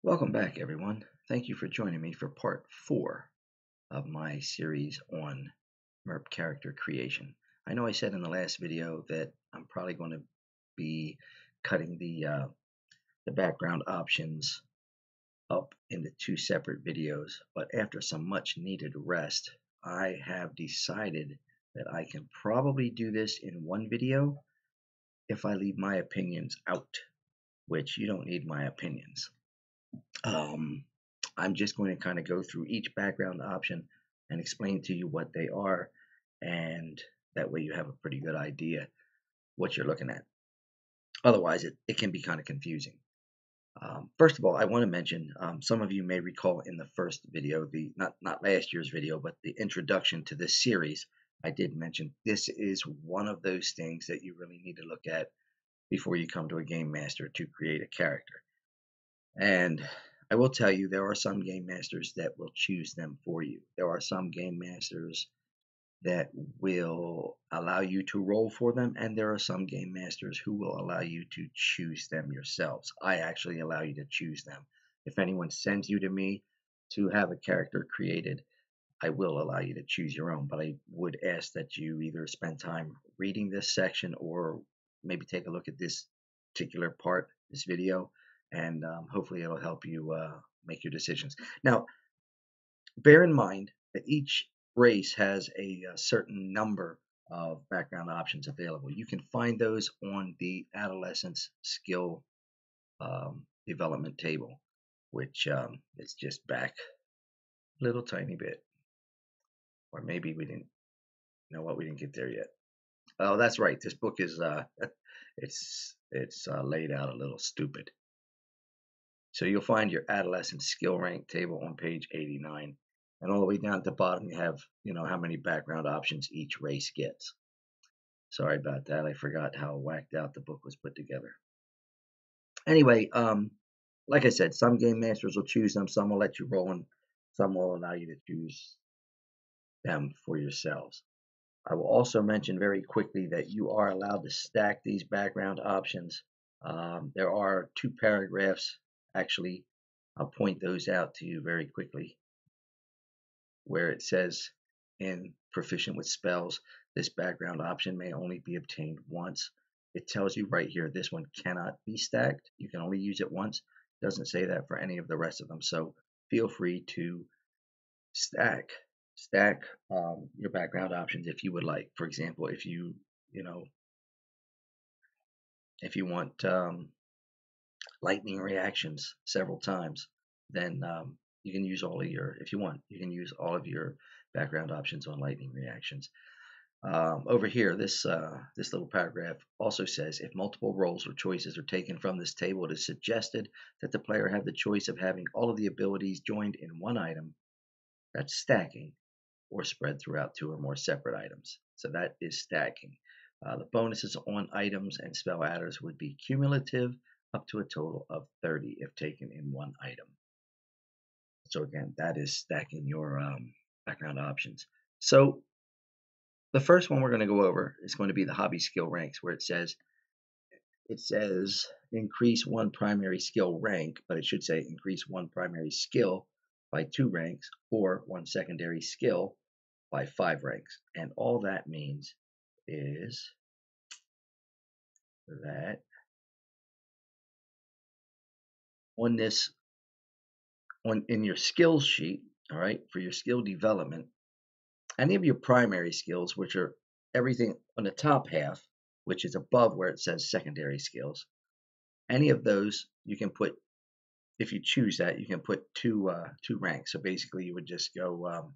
Welcome back, everyone. Thank you for joining me for part 4 of my series on MERP character creation. I know I said in the last video that I'm probably going to be cutting the background options up into 2 separate videos, but after some much needed rest, I have decided that I can probably do this in one video if I leave my opinions out, which you don't need my opinions. I'm just going to kind of go through each background option and explain to you what they are, and that way you have a pretty good idea what you're looking at. Otherwise, it can be kind of confusing. First of all, I want to mention, some of you may recall in the first video, the not last year's video, but the introduction to this series, I did mention this is one of those things that you really need to look at before you come to a game master to create a character. And I will tell you, there are some game masters that will choose them for you. There are some game masters that will allow you to roll for them, and there are some game masters who will allow you to choose them yourselves. I actually allow you to choose them. If anyone sends you to me to have a character created, I will allow you to choose your own, but I would ask that you either spend time reading this section or maybe take a look at this particular part, this video, and hopefully it'll help you make your decisions. Now, bear in mind that each race has a certain number of background options available. You can find those on the adolescence skill development table, which is just back a little tiny bit. Or maybe we didn't, you know what, we didn't get there yet. Oh, that's right. This book is it's laid out a little stupid. So you'll find your adolescent skill rank table on page 89, and all the way down at the bottom you have, how many background options each race gets. Sorry about that. I forgot how whacked out the book was put together. Anyway, like I said, some game masters will choose them, some will let you roll, and some will allow you to choose them for yourselves. I will also mention very quickly that you are allowed to stack these background options. There are 2 paragraphs, actually. I'll point those out to you very quickly, where it says in proficient with spells, this background option may only be obtained once. It tells you right here, this one cannot be stacked. You can only use it once. It doesn't say that for any of the rest of them. So feel free to stack your background options if you would like. For example, if you want lightning reactions several times, then you can use all of your, if you want, you can use all of your background options on lightning reactions. Over here, this little paragraph also says, if multiple roles or choices are taken from this table, it is suggested that the player have the choice of having all of the abilities joined in one item, that's stacking, or spread throughout 2 or more separate items. So that is stacking. The bonuses on items and spell adders would be cumulative up to a total of 30 if taken in one item. So again, that is stacking your background options. So the first one we're going to go over is going to be the hobby skill ranks, where it says increase 1 primary skill rank, but it should say increase 1 primary skill by 2 ranks or 1 secondary skill by 5 ranks. And all that means is that in your skills sheet, all right, for your skill development, any of your primary skills, which are everything on the top half, which is above where it says secondary skills, any of those you can put, if you choose that, you can put two ranks. So basically you would just go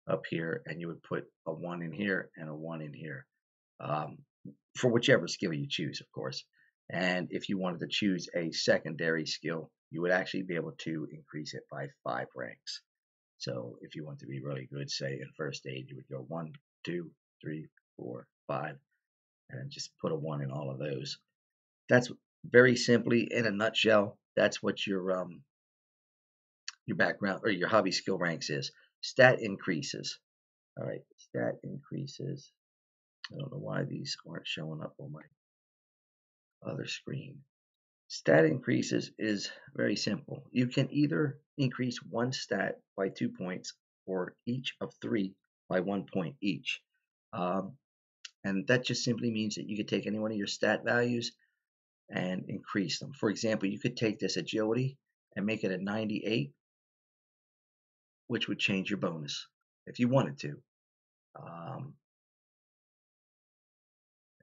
up here and you would put a 1 in here and a 1 in here, for whichever skill you choose, of course. And if you wanted to choose a secondary skill, you would actually be able to increase it by 5 ranks. So if you want to be really good, say in first aid, you would go 1, 2, 3, 4, 5, and just put a 1 in all of those. That's very simply, in a nutshell, that's what your background or your hobby skill ranks is. Stat increases. All right, stat increases. I don't know why these aren't showing up on my other screen. Stat increases is very simple. You can either increase one stat by 2 points or each of three by 1 point each. Um, and that just simply means that you could take any one of your stat values and increase them. For example, you could take this agility and make it a 98, which would change your bonus if you wanted to. Um,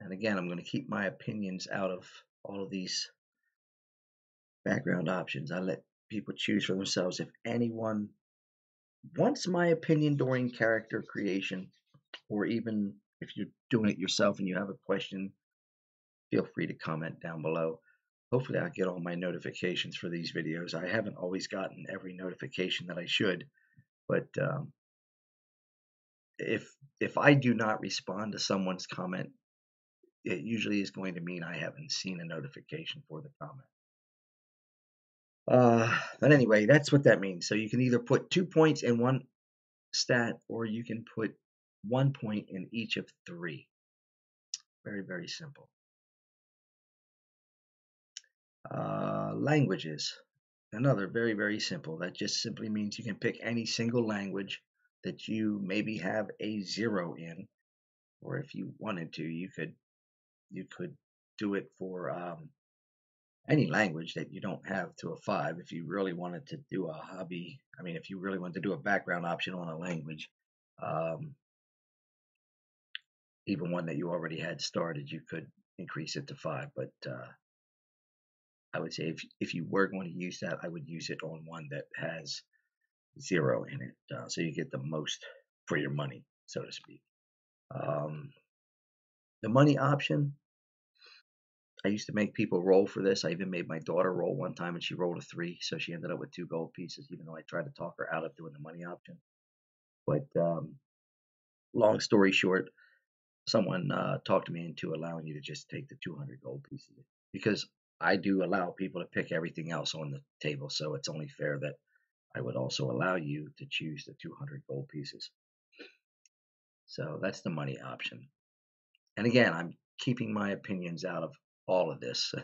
and again, I'm going to keep my opinions out of all of these background options. I let people choose for themselves. If anyone wants my opinion during character creation, or even if you're doing it yourself and you have a question, feel free to comment down below. Hopefully I'll get all my notifications for these videos. I haven't always gotten every notification that I should, but if I do not respond to someone's comment, it usually is going to mean I haven't seen a notification for the comment. But anyway, that's what that means. So you can either put 2 points in one stat, or you can put 1 point in each of three. Very, very simple. Languages. Another very, very simple. That just simply means you can pick any single language that you maybe have a 0 in, or if you wanted to, you could do it for any language that you don't have to a 5. If you really wanted to do a hobby, if you really wanted to do a background option on a language, um, even one that you already had started, you could increase it to 5. But I would say if you were going to use that, I would use it on one that has 0 in it, so you get the most for your money, so to speak. The money option, I used to make people roll for this. I even made my daughter roll one time, and she rolled a 3, so she ended up with 2 gold pieces, even though I tried to talk her out of doing the money option. But long story short, someone talked me into allowing you to just take the 200 gold pieces, because I do allow people to pick everything else on the table, so it's only fair that I would also allow you to choose the 200 gold pieces. So that's the money option. And again, I'm keeping my opinions out of all of this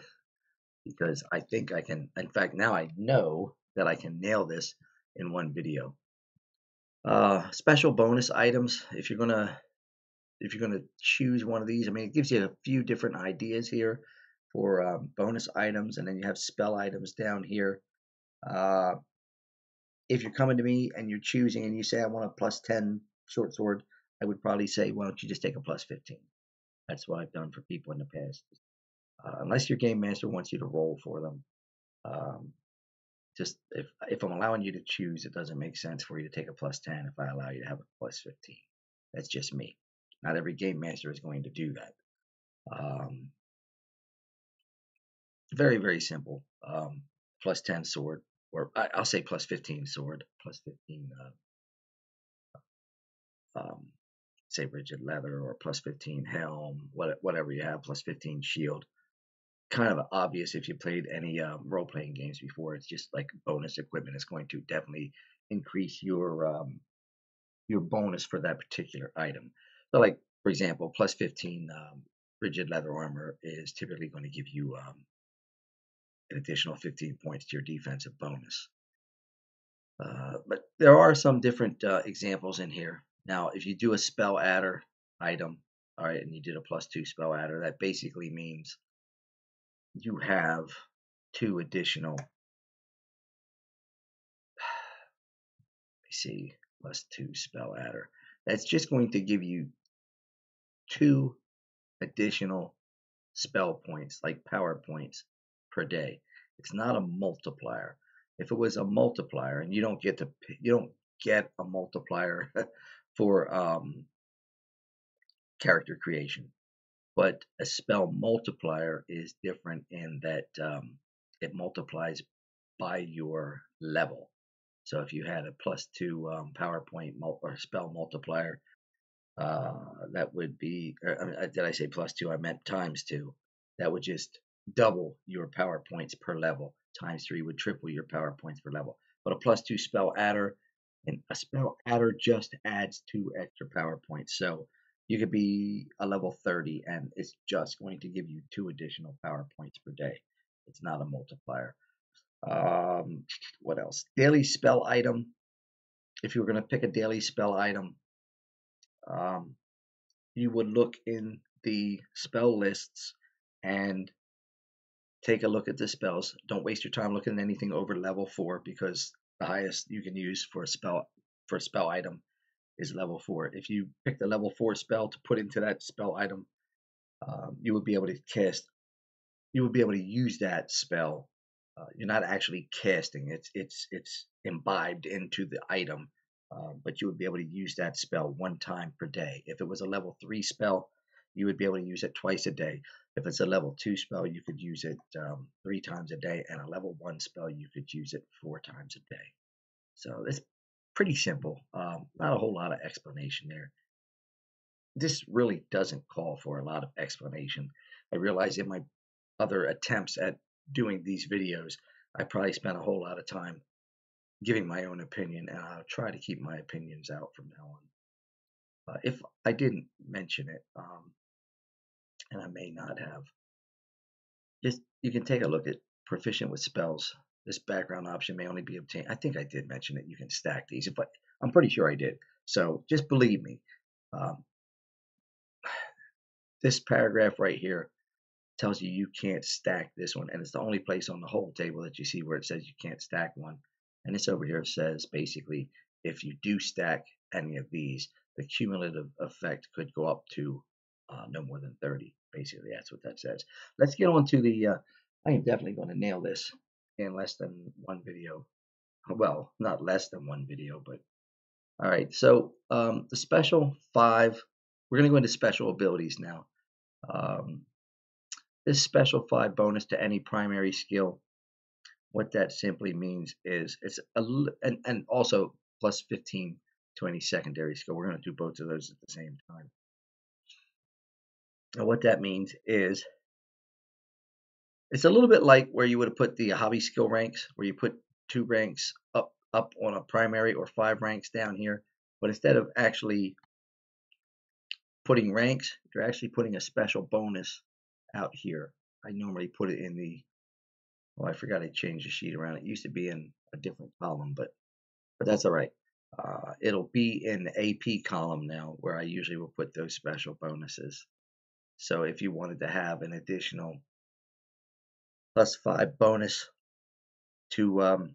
because I think I can. In fact, now I know that I can nail this in one video. Special bonus items. If you're gonna choose one of these, it gives you a few different ideas here for bonus items, and then you have spell items down here. Uh, if you're coming to me and you're choosing, and you say I want a +10 short sword, I would probably say, why don't you just take a +15? That's what I've done for people in the past. Unless your game master wants you to roll for them. Um, just if I'm allowing you to choose, it doesn't make sense for you to take a +10 if I allow you to have a +15. That's just me. Not every game master is going to do that. Very, very simple. +10 sword, or I'll say +15 sword, +15, say rigid leather, or +15 helm, whatever you have, +15 shield. Kind of obvious if you played any role-playing games before. It's just like bonus equipment is going to definitely increase your bonus for that particular item. So, like for example, +15 rigid leather armor is typically going to give you an additional 15 points to your defensive bonus. But there are some different examples in here. Now, if you do a spell adder item, all right, and you did a +2 spell adder, that basically means you have 2 additional, see, +2 spell adder. That's just going to give you 2 additional spell points, like power points per day. It's not a multiplier. If it was a multiplier, and you don't get a multiplier for character creation, but a spell multiplier is different in that it multiplies by your level. So if you had a +2 PowerPoint or spell multiplier, that would be, did I say +2? I meant ×2. That would just double your power points per level. ×3 would triple your power points per level. But a +2 spell adder, and a spell adder just adds 2 extra power points. So you could be a level 30, and it's just going to give you 2 additional power points per day. It's not a multiplier. What else? Daily spell item. If you were going to pick a daily spell item, you would look in the spell lists and take a look at the spells. Don't waste your time looking at anything over level 4, because the highest you can use for a spell item is level 4. If you pick the level 4 spell to put into that spell item, you would be able to cast. You would be able to use that spell. You're not actually casting; it's imbibed into the item. But you would be able to use that spell one time per day. If it was a level 3 spell, you would be able to use it twice a day. If it's a level 2 spell, you could use it 3 times a day, and a level 1 spell, you could use it 4 times a day. So it's pretty simple. Not a whole lot of explanation there. This really doesn't call for a lot of explanation. I realize in my other attempts at doing these videos, I probably spent a whole lot of time giving my own opinion, and I'll try to keep my opinions out from now on. If I didn't mention it, and I may not have, just you can take a look at proficient with spells. This background option may only be obtained. I think I did mention it. You can stack these, but I'm pretty sure I did. So just believe me. This paragraph right here tells you can't stack this one, and it's the only place on the whole table that you see where it says you can't stack one. And this over here says basically if you do stack any of these, the cumulative effect could go up to no more than 30. Basically, that's what that says. Let's get on to the. I am definitely going to nail this in less than one video. Well, not less than one video, but all right. So the special 5. We're going to go into special abilities now. This special 5 bonus to any primary skill. What that simply means is it's and also plus 15 to any secondary skill. We're going to do both of those at the same time. And what that means is it's a little bit like where you would have put the hobby skill ranks, where you put 2 ranks up on a primary or 5 ranks down here. But instead of actually putting ranks, you're actually putting a special bonus out here. I normally put it in the, oh, I forgot I changed the sheet around. It used to be in a different column, but that's all right. It'll be in the AP column now, where I usually will put those special bonuses. So if you wanted to have an additional plus 5 bonus to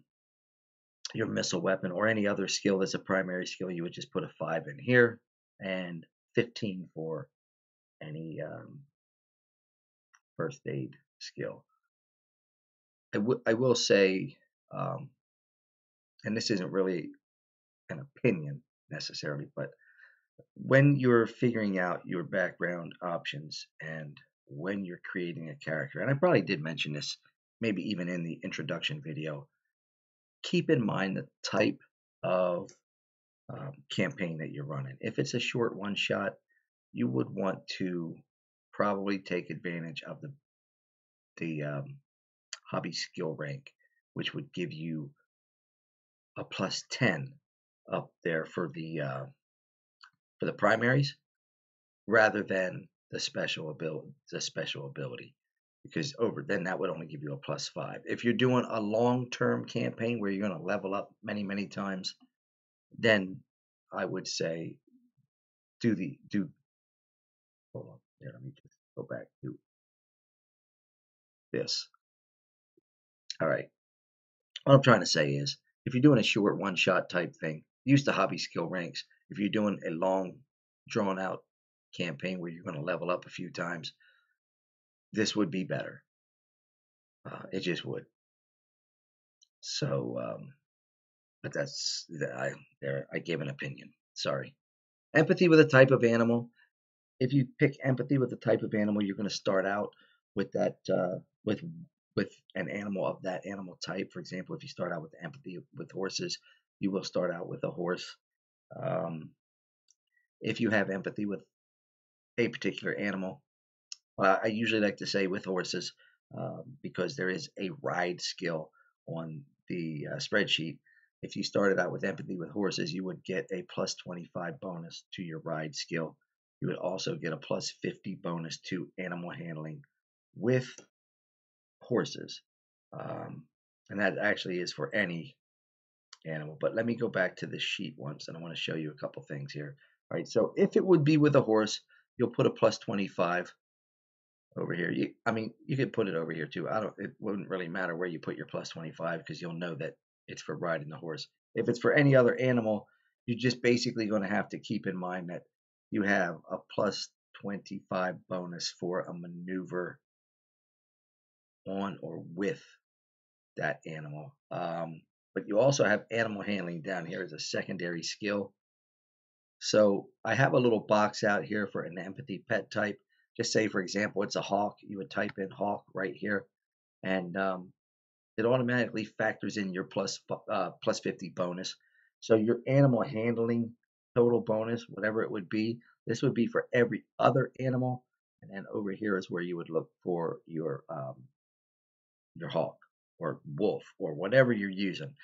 your missile weapon or any other skill that's a primary skill, you would just put a 5 in here and 15 for any first aid skill. I will say, and this isn't really an opinion necessarily, but when you're figuring out your background options and when you're creating a character, and I probably did mention this maybe even in the introduction video, keep in mind the type of campaign that you're running. If it's a short one shot, you would want to probably take advantage of the hobby skill rank, which would give you a plus 10 up there for the primaries, rather than the special ability, because then that would only give you a plus 5. If you're doing a long-term campaign where you're going to level up many times, then I would say do hold on there, let me just go back to this. All right, what I'm trying to say is, if you're doing a short one-shot type thing, use the hobby skill ranks. If you're doing a long, drawn-out campaign where you're going to level up a few times, this would be better. It just would. So, but that's I gave an opinion. Sorry. Empathy with a type of animal. If you pick empathy with the type of animal, you're going to start out with that with an animal of that animal type. For example, if you start out with empathy with horses, you will start out with a horse. If you have empathy with a particular animal, I usually like to say with horses, because there is a ride skill on the spreadsheet. If you started out with empathy with horses, you would get a plus 25 bonus to your ride skill. You would also get a plus 50 bonus to animal handling with horses. And that actually is for any animal. But let me go back to this sheet once, and I want to show you a couple things here. All right, so if it would be with a horse, you'll put a plus 25 over here. I mean, you could put it over here too. It wouldn't really matter where you put your plus 25 because you'll know that it's for riding the horse. If it's for any other animal, you're just basically going to have to keep in mind that you have a plus 25 bonus for a maneuver on or with that animal. But you also have animal handling down here as a secondary skill. So I have a little box out here for an empathy pet type. Just say, for example, it's a hawk. You would type in hawk right here, and it automatically factors in your plus 50 bonus. So your animal handling total bonus, whatever it would be, this would be for every other animal. And then over here is where you would look for your hawk or wolf or whatever you're using.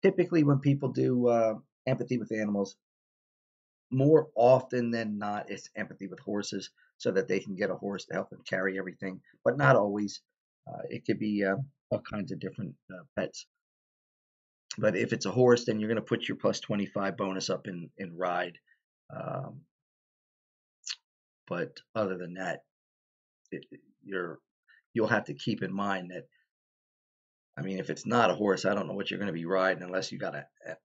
Typically, when people do empathy with animals, more often than not, it's empathy with horses so that they can get a horse to help them carry everything, but not always. It could be all kinds of different pets. But if it's a horse, then you're going to put your plus 25 bonus up in ride. But other than that, you'll have to keep in mind that, I mean, if it's not a horse, I don't know what you're going to be riding unless you got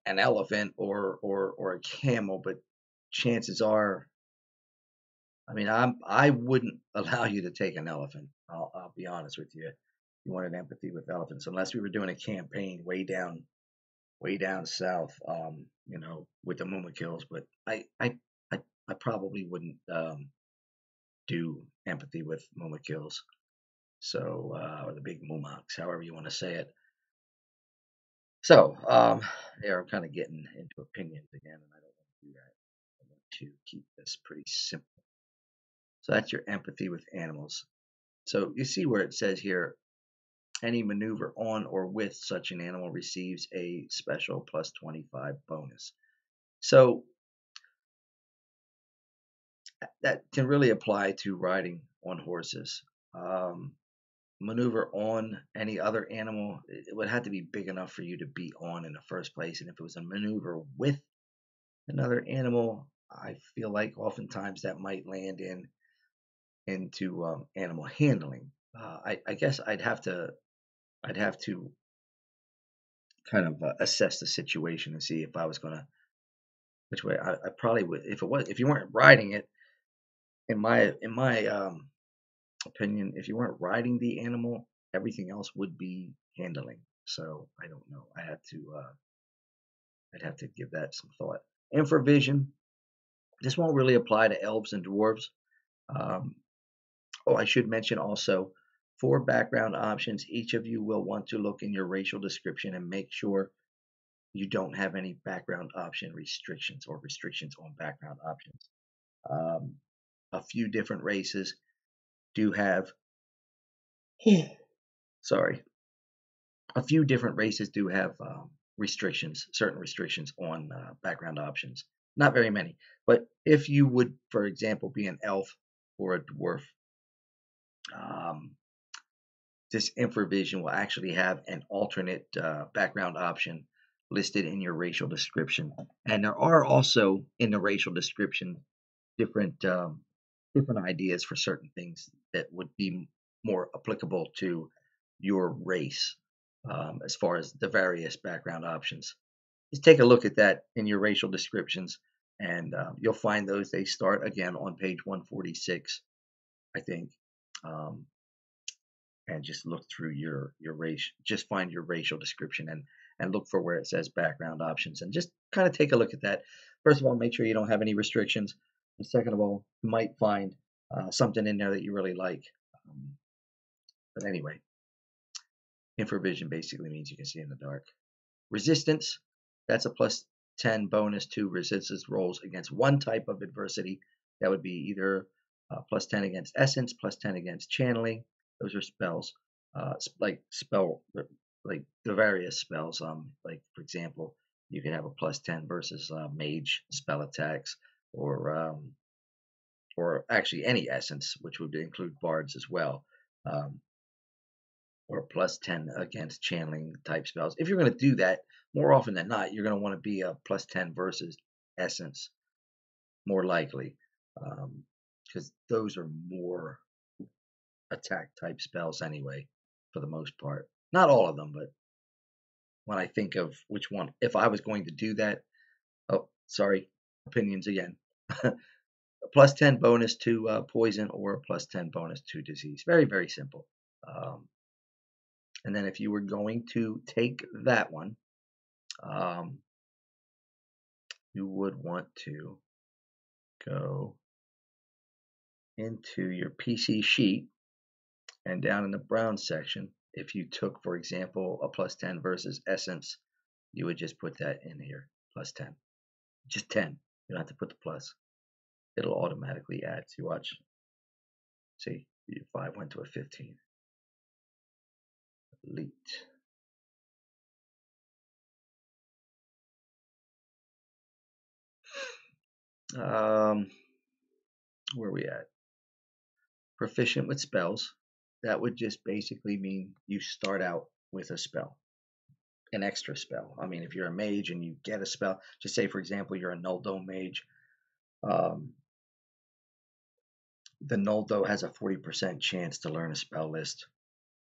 an elephant or a camel. But chances are, I mean, I wouldn't allow you to take an elephant. I'll be honest with you. You wanted empathy with elephants, unless we were doing a campaign way down south, with the Mumakils. But I probably wouldn't do empathy with Mumakils. So, or the big Mumaks, however you want to say it. So, I'm kind of getting into opinions again, and I don't want to do that. I want to keep this pretty simple. So that's your empathy with animals. So you see where it says here, any maneuver on or with such an animal receives a special plus 25 bonus. So that can really apply to riding on horses. Maneuver on any other animal, it would have to be big enough for you to be on in the first place. And if it was a maneuver with another animal, I feel like oftentimes that might land into animal handling. I guess I'd have to kind of assess the situation and see if I was gonna which way. I probably would, if you weren't riding it. In my opinion, if you weren't riding the animal, everything else would be handling. So I don't know. I'd have to give that some thought. And for vision, this won't really apply to elves and dwarves. I should mention also, for background options, each of you will want to look in your racial description and make sure you don't have any background option restrictions or restrictions on background options. A few different races do have, sorry, a few different races do have certain restrictions on background options. Not very many, but if you would, for example, be an elf or a dwarf, this InfraVision will actually have an alternate background option listed in your racial description. And there are also in the racial description different ideas for certain things that would be more applicable to your race, as far as the various background options. Just take a look at that in your racial descriptions, and you'll find those. They start again on page 146, I think. And just look through your race. Just find your racial description and look for where it says background options, and just kind of take a look at that. First of all, make sure you don't have any restrictions. And second of all, you might find something in there that you really like. But anyway, infravision basically means you can see in the dark. Resistance, that's a plus 10 bonus to resistance rolls against one type of adversity. That would be either plus 10 against essence, plus 10 against channeling. Those are spells, like the various spells. Like for example, you could have a plus 10 versus mage spell attacks, or actually any essence, which would include bards as well. or +10 against channeling type spells. If you're going to do that, more often than not, you're going to want to be a +10 versus essence, more likely, because those are more attack type spells anyway, for the most part. Not all of them, but when I think of which one, if I was going to do that, oh, sorry, opinions again. A +10 bonus to poison or a +10 bonus to disease. Very, very simple. And then if you were going to take that one, you would want to go into your PC sheet, and down in the brown section, if you took, for example, a +10 versus essence, you would just put that in here, +10. Just 10. You don't have to put the plus. It'll automatically add. See, watch. See, your 5 went to a 15. Elite. Where are we at? Proficient with spells. That would just basically mean you start out with a spell, an extra spell. I mean, if you're a mage and you get a spell, just say, for example, you're a Null Dome mage. The Null Dome has a 40% chance to learn a spell list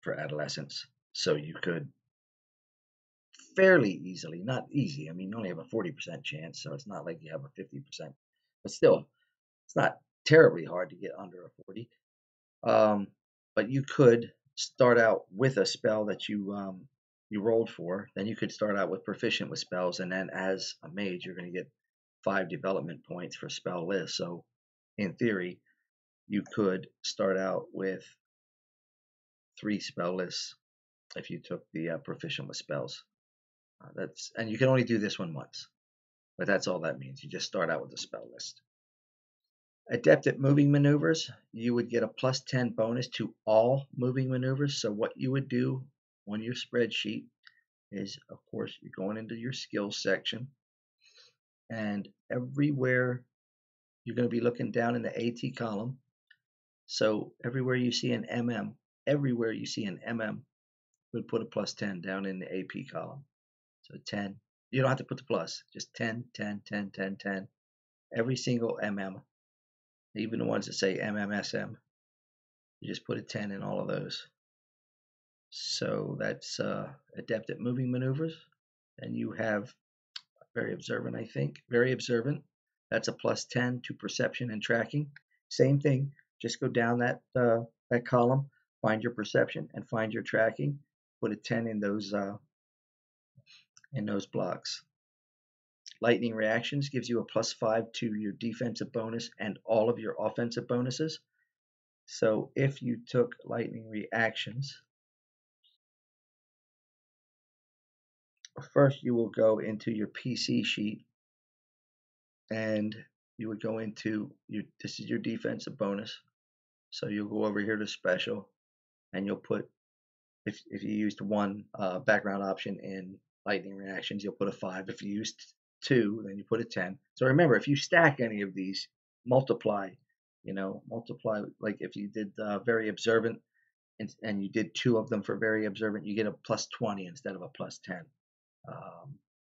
for adolescents. So you could fairly easily, not easy, I mean, you only have a 40% chance, so it's not like you have a 50%, but still, it's not terribly hard to get under a 40. But you could start out with a spell that you rolled for. Then you could start out with proficient with spells, and then as a mage, you're going to get 5 development points for spell lists. So in theory, you could start out with 3 spell lists if you took the proficient with spells. And you can only do this one once, but that's all that means. You just start out with a spell list. Adept at moving maneuvers, you would get a +10 bonus to all moving maneuvers. So what you would do on your spreadsheet is, of course, you're going into your skills section, and everywhere you're going to be looking down in the AT column. So everywhere you see an MM, would put a +10 down in the AP column. So 10. You don't have to put the plus, just 10, 10, 10, 10, 10. Every single MM. Even the ones that say MMSM, you just put a 10 in all of those. So that's adept at moving maneuvers. And you have very observant, I think. Very observant. That's a +10 to perception and tracking. Same thing. Just go down that column, find your perception, and find your tracking. Put a 10 in those blocks. Lightning reactions gives you a +5 to your defensive bonus and all of your offensive bonuses. So if you took lightning reactions, first you will go into your PC sheet, and you would go into this is your defensive bonus. So you'll go over here to special, and you'll put, if you used one background option in lightning reactions, you'll put a 5. If you used 2, then you put a 10. So remember, if you stack any of these, multiply, like if you did very observant and you did 2 of them for very observant, you get a +20 instead of a +10.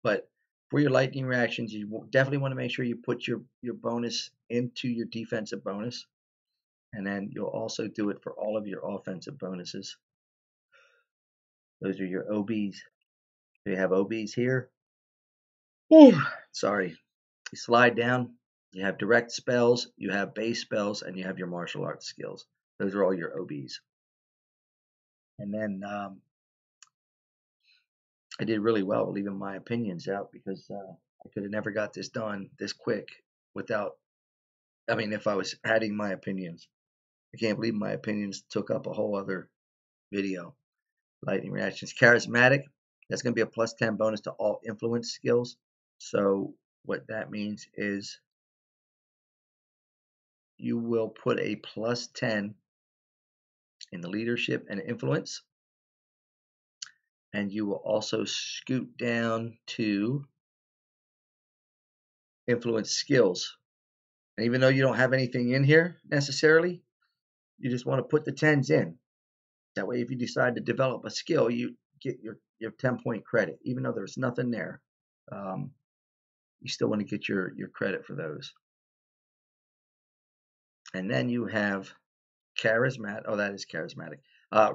But for your lightning reactions, you definitely want to make sure you put your bonus into your defensive bonus, and then you'll also do it for all of your offensive bonuses. Those are your OBs. So you have OBs here. Sorry. You slide down, you have direct spells, you have base spells, and you have your martial arts skills. Those are all your OBs. And then I did really well leaving my opinions out, because I could have never got this done this quick without, if I was adding my opinions. I can't believe my opinions took up a whole other video. Lightning reactions. Charismatic, that's going to be a +10 bonus to all influence skills. So what that means is you will put a +10 in the leadership and influence, and you will also scoot down to influence skills. And even though you don't have anything in here necessarily, you just want to put the 10s in. That way, if you decide to develop a skill, you get your 10-point credit, even though there's nothing there. You still want to get your credit for those. And then you have charismatic. Oh, that is charismatic.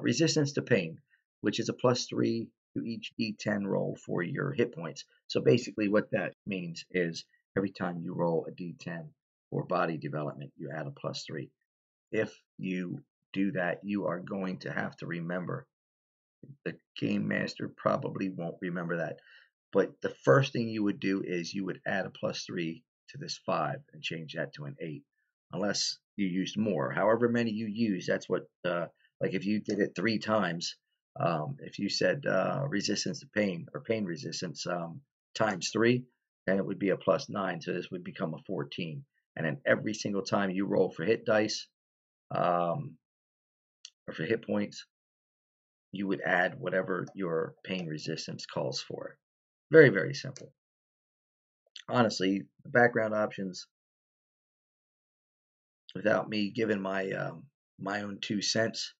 Resistance to pain, which is a +3 to each D10 roll for your hit points. So basically, what that means is every time you roll a D10 for body development, you add a +3. If you do that, you are going to have to remember. The game master probably won't remember that. But the first thing you would do is you would add a +3 to this 5 and change that to an 8, unless you used more. However many you use, that's what, like if you did it 3 times, if you said resistance to pain or pain resistance times 3, then it would be a +9, so this would become a 14. And then every single time you roll for hit dice or for hit points, you would add whatever your pain resistance calls for. Very, very simple. Honestly, the background options, without me giving my my own 2 cents,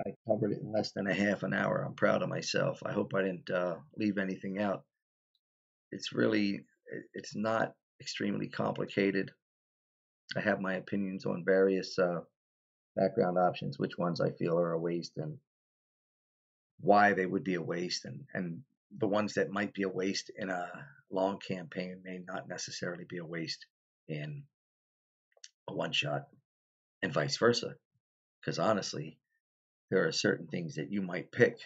I covered it in less than a half an hour. I'm proud of myself. I hope I didn't leave anything out. It's not extremely complicated. I have my opinions on various background options, which ones I feel are a waste and why they would be a waste, and the ones that might be a waste in a long campaign may not necessarily be a waste in a one-shot, and vice versa. Because honestly, there are certain things that you might pick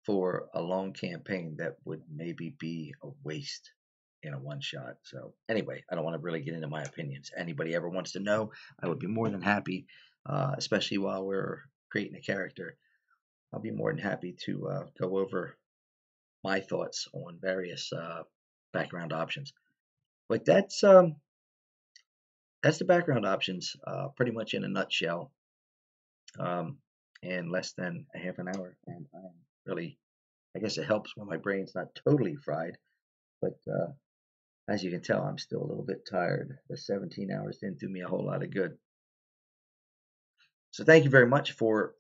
for a long campaign that would maybe be a waste in a one-shot. So anyway, I don't want to really get into my opinions. Anybody ever wants to know, I would be more than happy, especially while we're creating a character. I'll be more than happy to go over my thoughts on various background options. But that's the background options pretty much in a nutshell, in less than a half an hour. And I'm really, I guess it helps when my brain's not totally fried. But as you can tell, I'm still a little bit tired. The 17 hours didn't do me a whole lot of good. So thank you very much for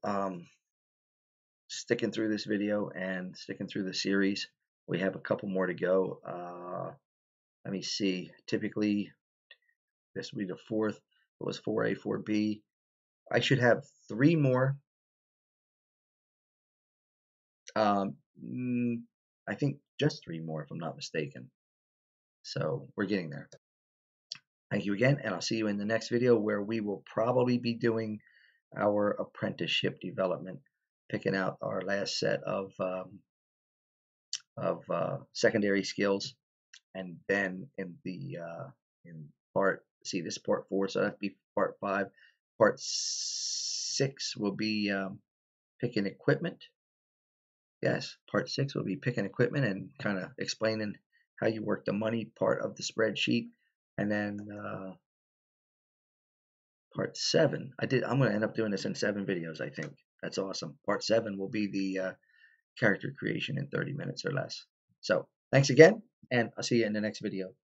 sticking through this video and sticking through the series. We have a couple more to go. Let me see. Typically, this will be the 4th. It was 4A, 4B. I should have 3 more. I think just 3 more, if I'm not mistaken. So we're getting there. Thank you again, and I'll see you in the next video where we will probably be doing our apprenticeship development, picking out our last set of secondary skills, and then in part, see, this is part 4, so that'd be part 5. Part 6 will be picking equipment. Yes, part 6 will be picking equipment and kind of explaining how you work the money part of the spreadsheet. And then part 7, I'm going to end up doing this in 7 videos, I think. That's awesome. Part 7 will be the character creation in 30 minutes or less. So thanks again, and I'll see you in the next video.